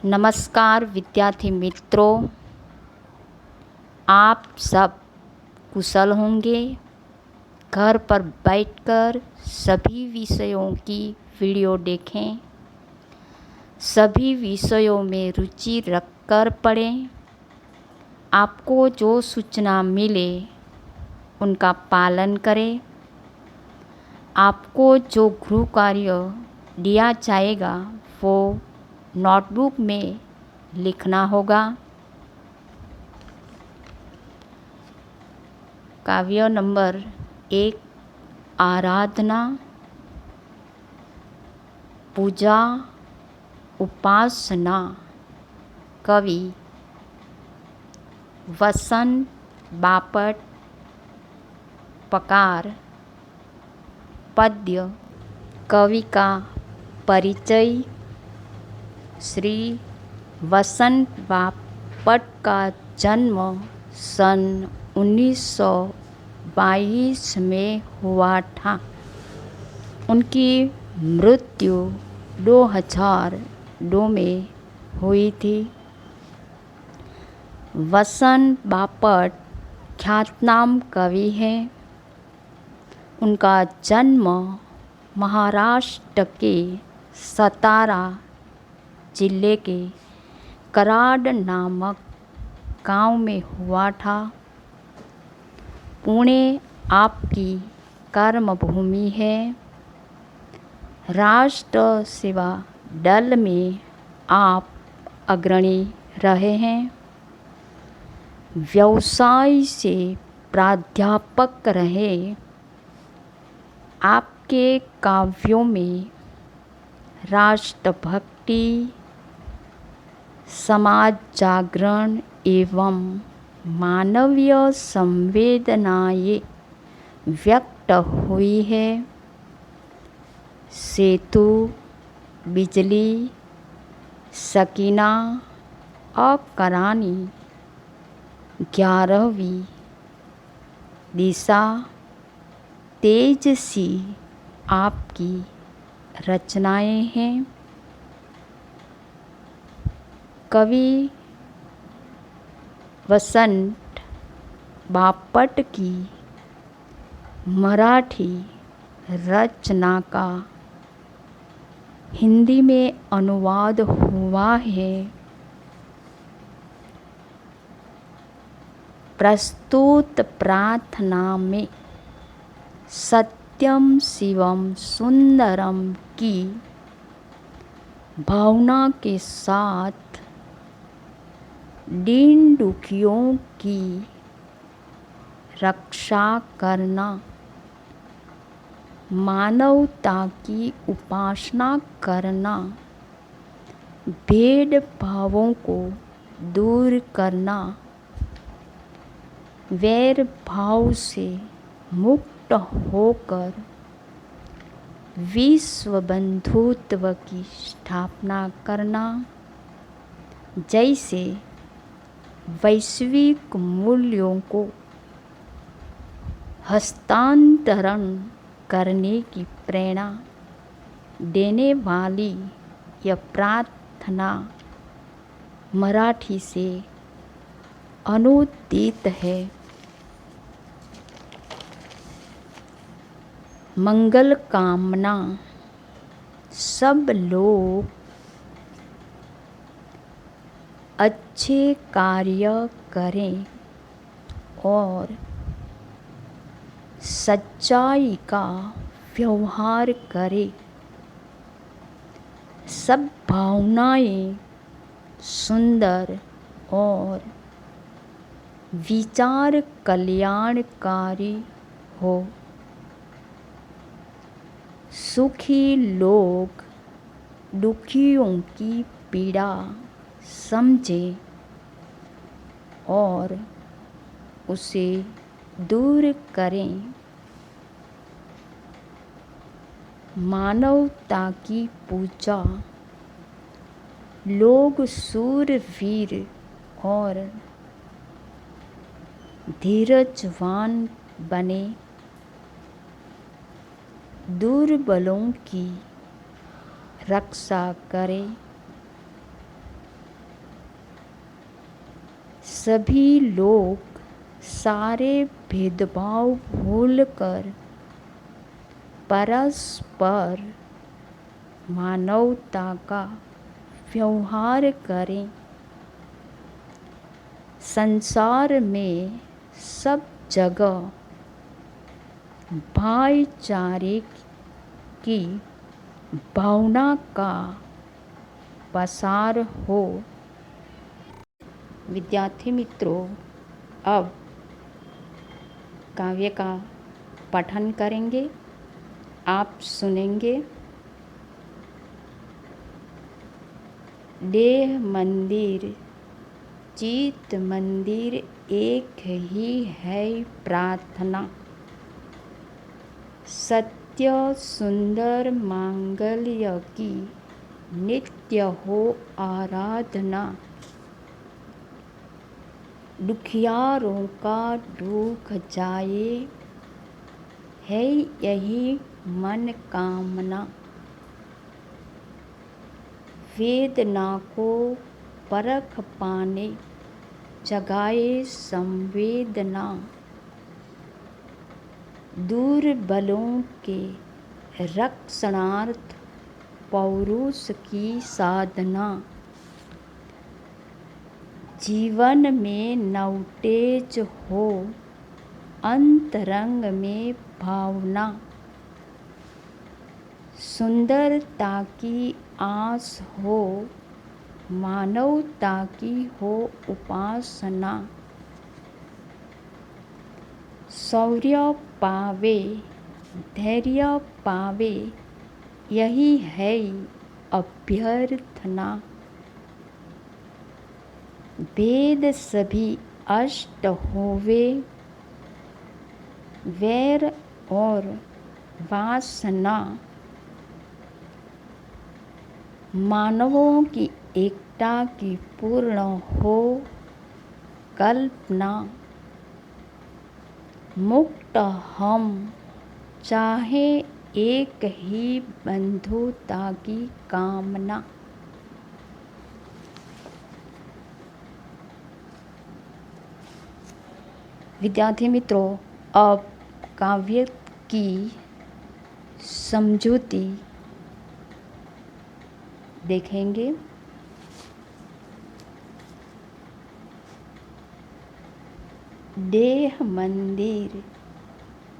नमस्कार विद्यार्थी मित्रों, आप सब कुशल होंगे। घर पर बैठकर सभी विषयों की वीडियो देखें, सभी विषयों में रुचि रखकर पढ़ें। आपको जो सूचना मिले उनका पालन करें। आपको जो गृह कार्य दिया जाएगा वो नोटबुक में लिखना होगा। काव्य नंबर 1, आराधना। पूजा उपासना। कवि वसंत बापट। पकार। पद्य। कवि का परिचय। श्री वसंत बापट का जन्म सन 1922 में हुआ था। उनकी मृत्यु 2002 में हुई थी। वसंत बापट ख्यातनाम कवि हैं। उनका जन्म महाराष्ट्र के सतारा जिले के कराड नामक गांव में हुआ था। पुणे आपकी कर्मभूमि है। राष्ट्र सेवा दल में आप अग्रणी रहे हैं। व्यवसाय से प्राध्यापक रहे। आपके काव्यों में राष्ट्रभक्ति, समाज जागरण एवं मानवीय संवेदनाएं व्यक्त हुई है। सेतु, बिजली, सकीना और करानी, 11वीं दिशा, तेजसी आपकी रचनाएं हैं। कवि वसंत बापट की मराठी रचना का हिंदी में अनुवाद हुआ है। प्रस्तुत प्रार्थना में सत्यम शिवम सुंदरम की भावना के साथ दीन दुखियों की रक्षा करना, मानवता की उपासना करना, भेदभावों को दूर करना, वैर भाव से मुक्त होकर विश्व बंधुत्व की स्थापना करना जैसे वैश्विक मूल्यों को हस्तांतरण करने की प्रेरणा देने वाली यह प्रार्थना मराठी से अनुदित है। मंगल कामना। सब लोग अच्छे कार्य करें और सच्चाई का व्यवहार करें। सब भावनाएं सुंदर और विचार कल्याणकारी हो। सुखी लोग दुखियों की पीड़ा समझें और उसे दूर करें। मानवता की पूजा। लोग शूरवीर और धीरजवान बने। दुर्बलों की रक्षा करें। सभी लोग सारे भेदभाव भूलकर परस्पर मानवता का व्यवहार करें। संसार में सब जगह भाईचारे की भावना का पसार हो। विद्यार्थी मित्रों, अब काव्य का पठन करेंगे, आप सुनेंगे। देह मंदिर चित मंदिर एक ही है प्रार्थना। सत्य सुंदर मांगल्य की नित्य हो आराधना। दुखियारों का दुख जाए है यही मन कामना। वेदना को परख पाने जगाए संवेदना। दुर्बलों के रक्षणार्थ पौरुष की साधना। जीवन में नवतेज हो अंतरंग में भावना। सुंदरता की आस हो मानवता की हो उपासना। शौर्य पावे धैर्य पावे यही है अभ्यर्थना। भेद सभी अष्ट होवे वैर और वासना। मानवों की एकता की पूर्ण हो कल्पना। मुक्त हम चाहे एक ही बंधुता की कामना। विद्यार्थी मित्रों, अब काव्य की समझौती देखेंगे। देह मंदिर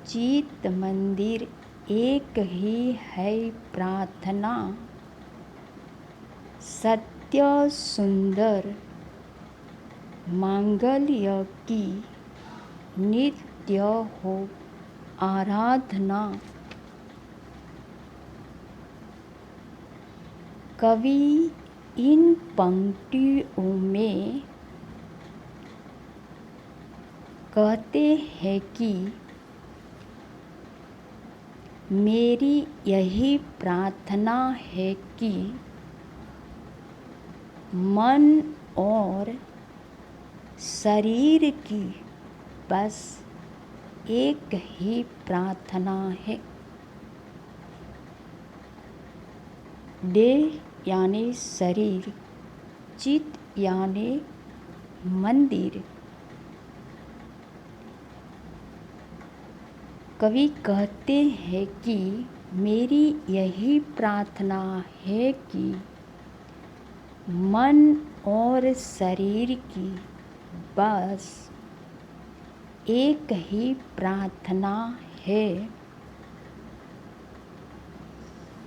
चित मंदिर एक ही है प्रार्थना। सत्य सुंदर मांगल्य की नित्य हो आराधना। कवि इन पंक्तियों में कहते हैं कि मेरी यही प्रार्थना है कि मन और शरीर की बस एक ही प्रार्थना है। देह यानी शरीर, चित यानी मंदिर। कवि कहते हैं कि मेरी यही प्रार्थना है कि मन और शरीर की बस एक ही प्रार्थना है।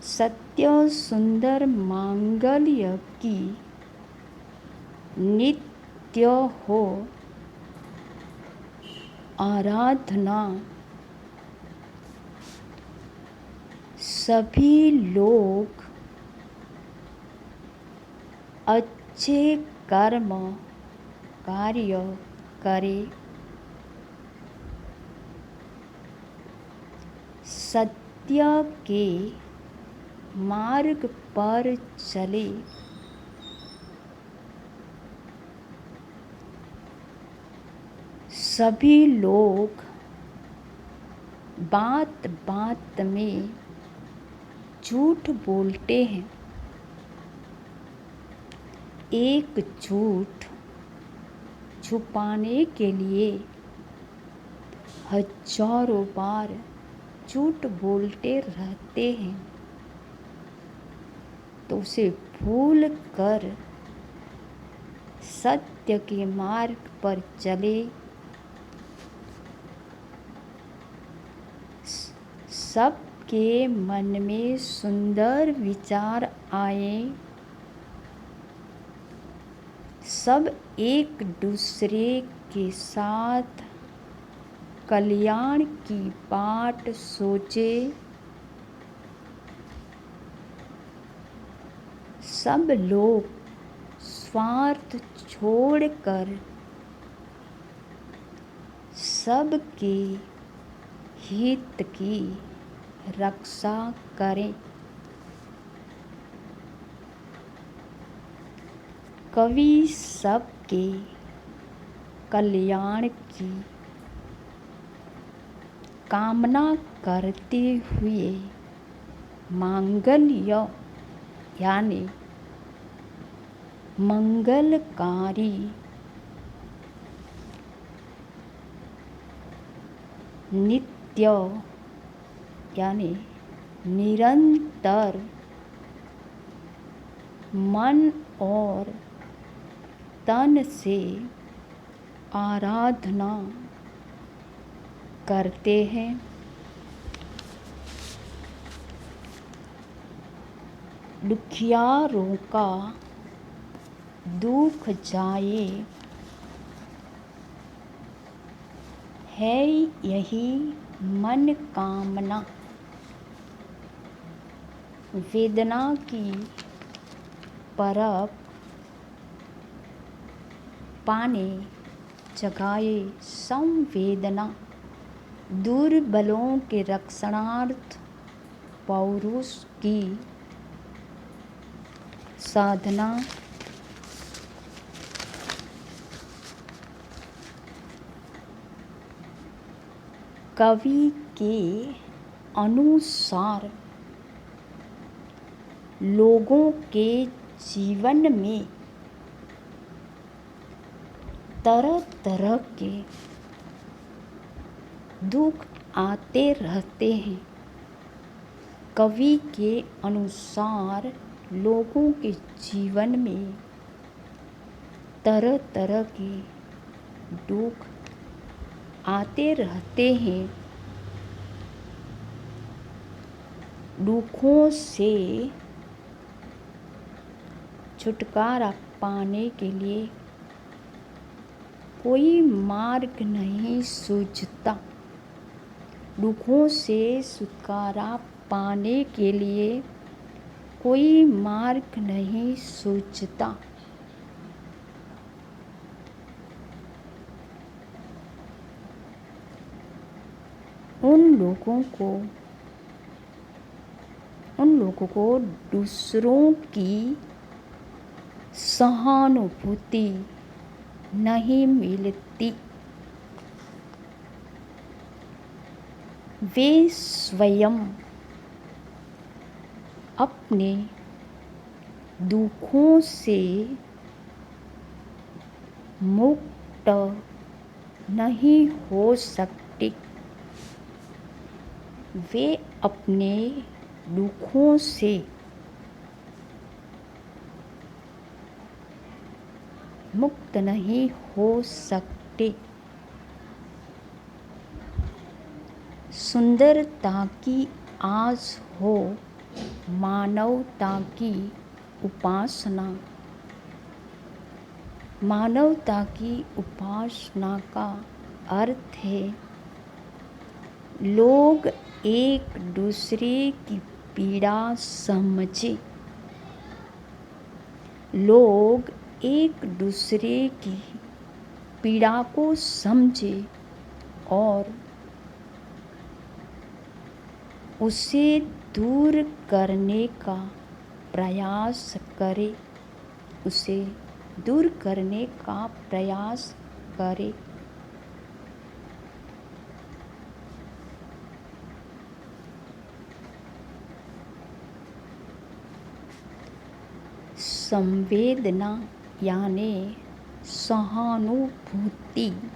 सत्य सुंदर मांगल्य की नित्य हो आराधना। सभी लोग अच्छे कर्म कार्य करें। सत्य के मार्ग पर चले। सभी लोग बात बात में झूठ बोलते हैं। एक झूठ छुपाने के लिए हजारों बार झूठ बोलते रहते हैं, तो उसे भूल कर सत्य के मार्ग पर चले। सबके मन में सुंदर विचार आए, सब एक दूसरे के साथ कल्याण की बात सोचे, सब लोग स्वार्थ छोड़कर सबके हित की रक्षा करें। कवि सबके कल्याण की कामना करते हुए मांगल्य यानी मंगलकारी नित्य यानी निरंतर मन और तन से आराधना करते हैं। दुखियारों का दुख जाए है यही मन कामना, वेदना की परख पाने जगाए संवेदना, दुर्बलों के रक्षणार्थ पौरुष की साधना, कवि के अनुसार लोगों के जीवन में तरह तरह के दुख आते रहते हैं। कवि के अनुसार लोगों के जीवन में तरह तरह के दुख आते रहते हैं। दुखों से छुटकारा पाने के लिए कोई मार्ग नहीं सूझता। दुखों से छुटकारा पाने के लिए कोई मार्ग नहीं सूझता। उन लोगों को दूसरों की सहानुभूति नहीं मिलती। वे स्वयं अपने दुखों से मुक्त नहीं हो सकते। वे अपने दुखों से मुक्त नहीं हो सकते। सुंदरता की आस हो मानवता की उपासना। मानवता की उपासना का अर्थ है लोग एक दूसरे की पीड़ा समझे, लोग एक दूसरे की पीड़ा को समझे और उसे दूर करने का प्रयास करे, उसे दूर करने का प्रयास करे। संवेदना यानी सहानुभूति,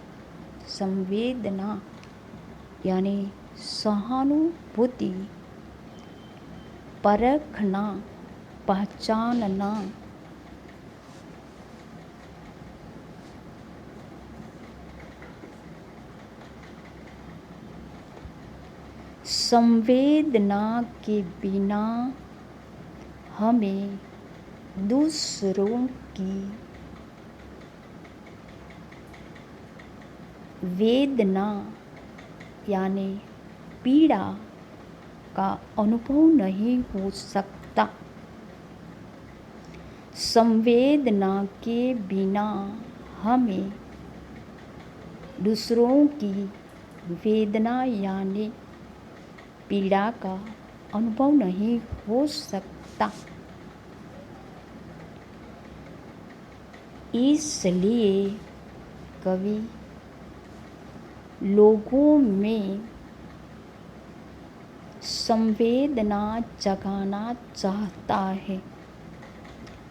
संवेदना यानी सहानुभूति, परखना, पहचानना, संवेदना के बिना हमें दूसरों की वेदना यानी पीड़ा का अनुभव नहीं हो सकता। संवेदना के बिना हमें दूसरों की वेदना यानी पीड़ा का अनुभव नहीं हो सकता। इसलिए कवि लोगों में संवेदना जगाना चाहता है।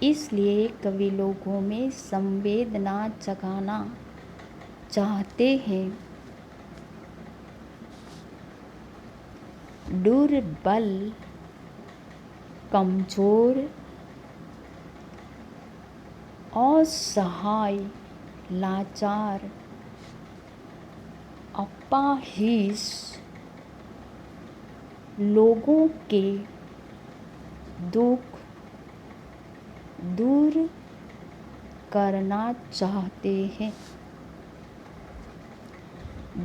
इसलिए कवि लोगों में संवेदना जगाना चाहते हैं। दुर्बल, कमजोर, असहाय, लाचार, अपाहिज लोगों के दुख दूर करना चाहते हैं।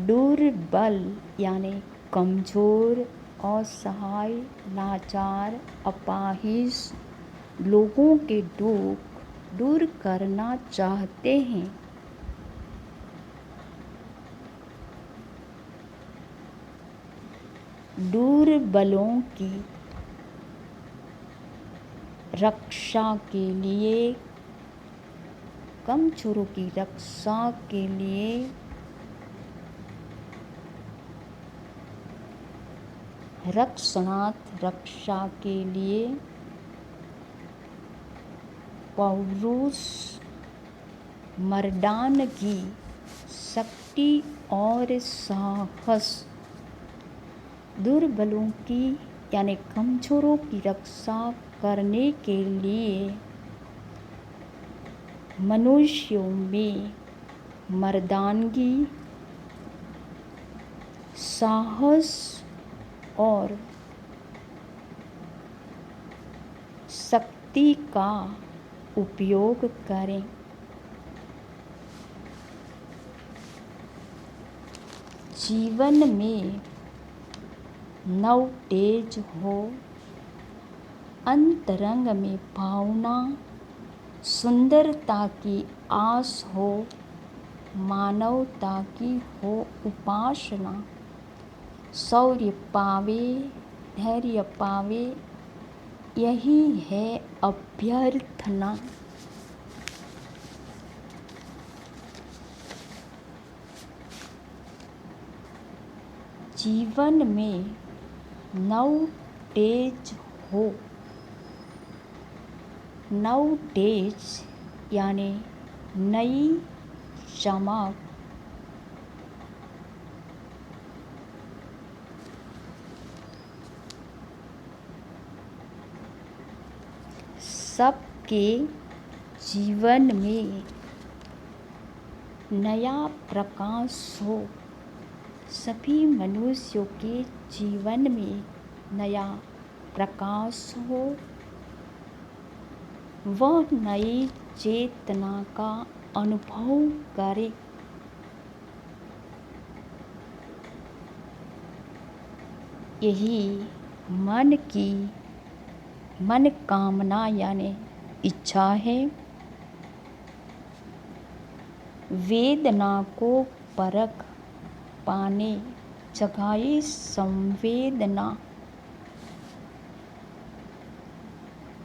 दुर्बल यानी कमजोर, असहाय, लाचार, अपाहिज लोगों के दुख दूर करना चाहते हैं। दुर्बलों की रक्षा के लिए, कमजोरों की रक्षा के लिए रक्षणार्थ रक्षा के लिए पौरुष, मर्दानगी, शक्ति और साहस, दुर्बलों की यानी कमजोरों की रक्षा करने के लिए मनुष्यों में मर्दानगी, साहस और शक्ति का उपयोग करें। जीवन में नव तेज हो, अंतरंग में भावना, सुंदरता की आस हो, मानवता की हो उपासना, शौर्य पावे, धैर्य पावे, यही है अभ्यर्थना। जीवन में नव तेज हो, नव तेज यानी नई चमक, सबके जीवन में नया प्रकाश हो, सभी मनुष्यों के जीवन में नया प्रकाश हो, वह नई चेतना का अनुभव करे। यही मन की मनोकामना यानी इच्छा है। वेदना को परख पाने जगाए संवेदना।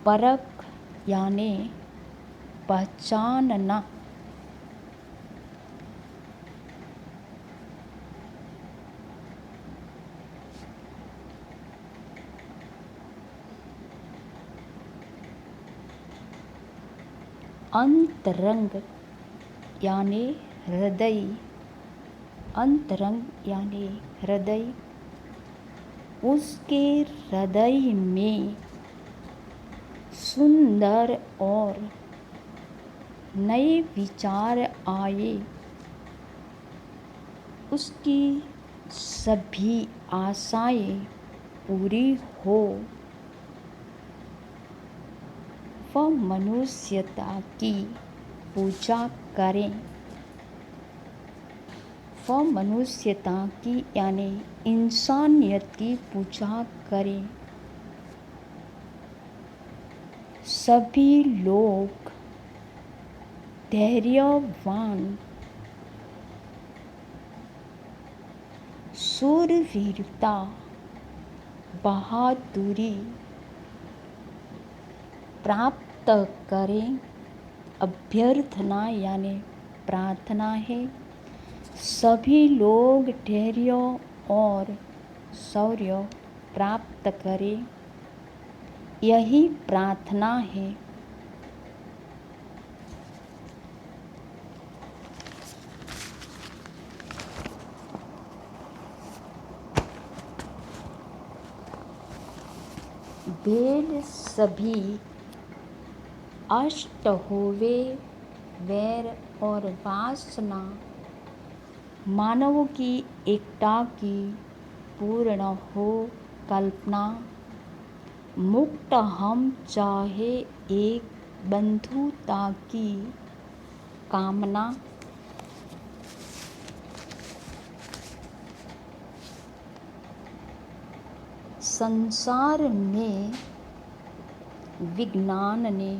परख यानी पहचानना। अंतरंग यानी हृदय, अंतरंग यानी हृदय, उसके हृदय में सुंदर और नए विचार आए, उसकी सभी आशाएं पूरी हो, वह मनुष्यता की पूजा करें। वह मनुष्यता की यानी इंसानियत की पूजा करें। सभी लोग धैर्यवान, शूरवीरता, बहादुरी प्राप्त करें। अभ्यर्थना यानी प्रार्थना है, सभी लोग धैर्य और शौर्य प्राप्त करें, यही प्रार्थना है। भेद सभी अष्ट होवे, वैर और वासना मानव की एकता की पूर्ण हो कल्पना। मुक्त हम चाहे एक बंधुता की कामना। संसार में विज्ञान ने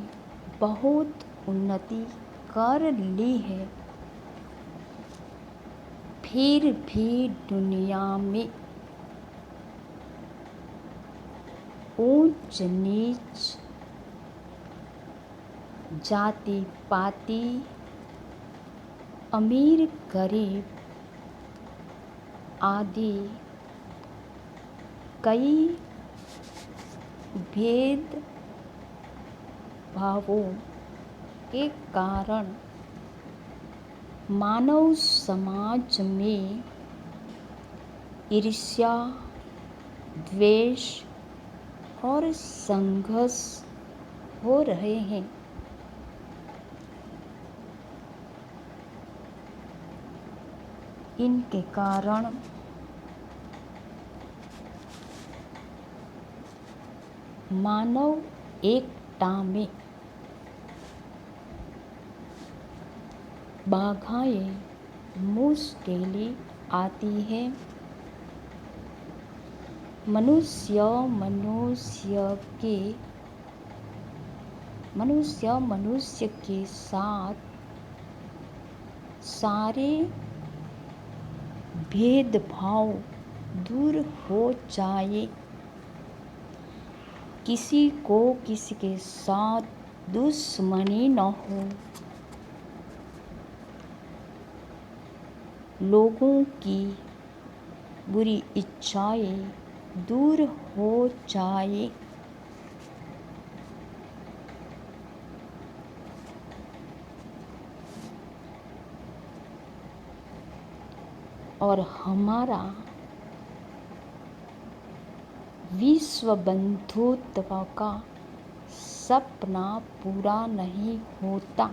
बहुत उन्नति कर ली है, फिर भी दुनिया में ऊंच नीच, जाति पाति, अमीर गरीब आदि कई भेद भावों के कारण मानव समाज में ईर्ष्या, द्वेष और संघर्ष हो रहे हैं। इनके कारण मानव एकता में बाधाएं, मुश्किलें आती है। मनुष्य मनुष्य के साथ सारे भेदभाव दूर हो जाए, किसी को किसी के साथ दुश्मनी न हो, लोगों की बुरी इच्छाएं दूर हो जाए, और हमारा विश्व बंधुत्व का सपना पूरा नहीं होता।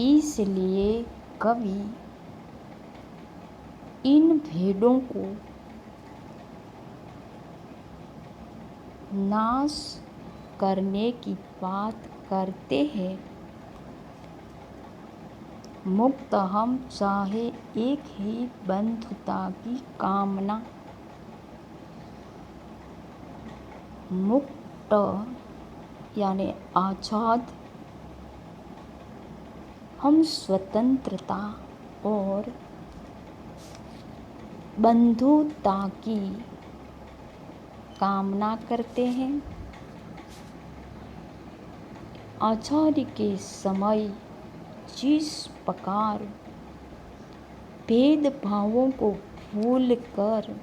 इसलिए कवि इन भेदों को नाश करने की बात करते हैं। मुक्त हम चाहे एक ही बंधुता की कामना। मुक्त यानी आज़ाद, हम स्वतंत्रता और बंधुता की कामना करते हैं। आज़ादी के समय जिस प्रकार भेदभावों को भूलकर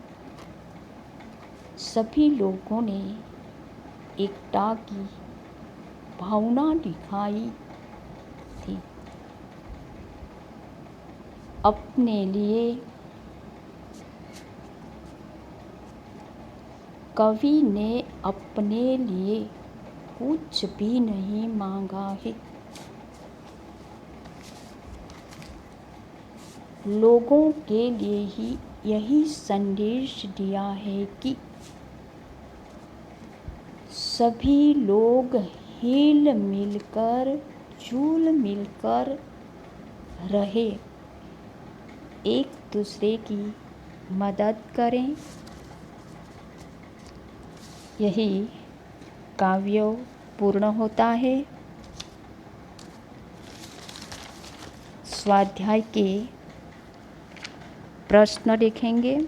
सभी लोगों ने एकता की भावना दिखाई थी। अपने लिए कवि ने अपने लिए कुछ भी नहीं मांगा है। लोगों के लिए ही यही संदेश दिया है कि सभी लोग हिल मिलकर जुल मिलकर रहे, एक दूसरे की मदद करें। यही काव्य पूर्ण होता है। स्वाध्याय के प्रश्न देखेंगे।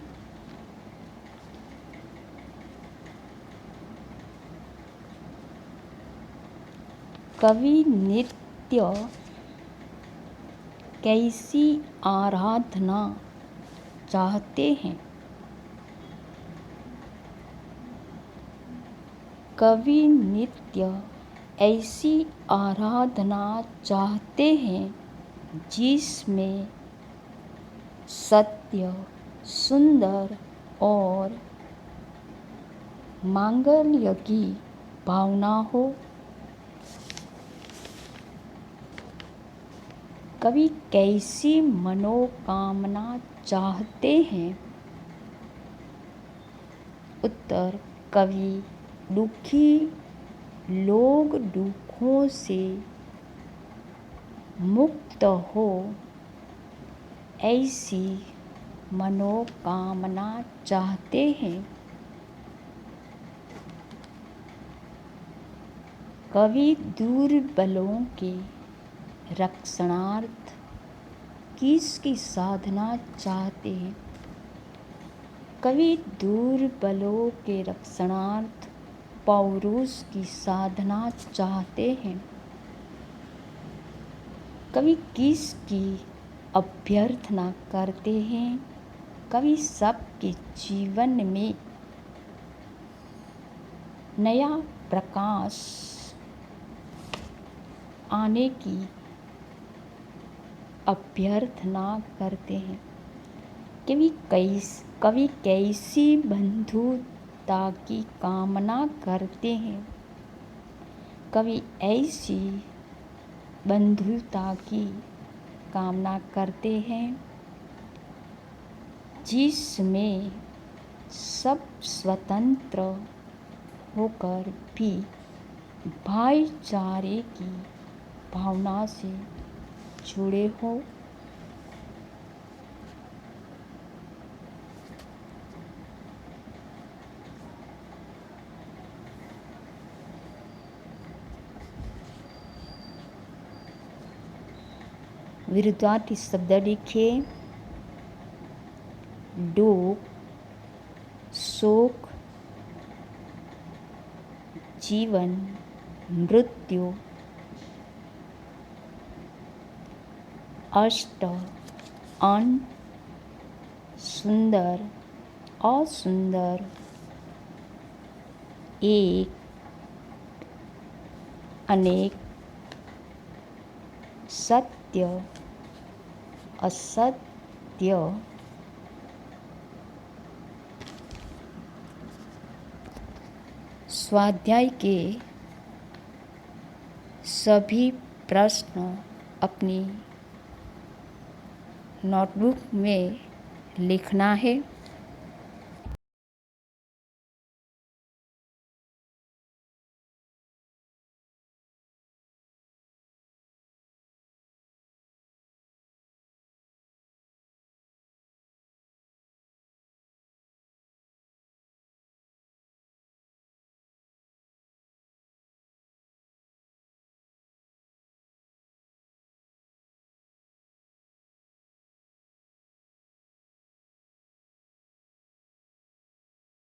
कवि नित्य कैसी आराधना चाहते हैं? कवि नित्य ऐसी आराधना चाहते हैं जिसमें सत्य, सुंदर और मांगल्य की भावना हो। कवि कैसी मनोकामना चाहते हैं? उत्तर, कवि दुखी लोग दुखों से मुक्त हो ऐसी मनोकामना चाहते हैं। कवि दुर्बलों के रक्षणार्थ किसकी साधना चाहते हैं? कवि दुर्बलों के रक्षणार्थ पौरुष की साधना चाहते हैं। कवि किसकी अभ्यर्थना करते हैं? कवि सबके जीवन में नया प्रकाश आने की अभ्यर्थना करते हैं। कवि कैसी बंधुता की कामना करते हैं? कवि ऐसी बंधुता की कामना करते हैं जिसमें सब स्वतंत्र होकर भी भाईचारे की भावना से जुड़े हो। विरुद्धार्थी शब्द लिखिए। दुख, शोक, जीवन, मृत्यु, अष्ट, अन, सुंदर, असुंदर, एक, अनेक, सत्य, असत्य, स्वाध्याय के सभी प्रश्न अपनी नोटबुक में लिखना है।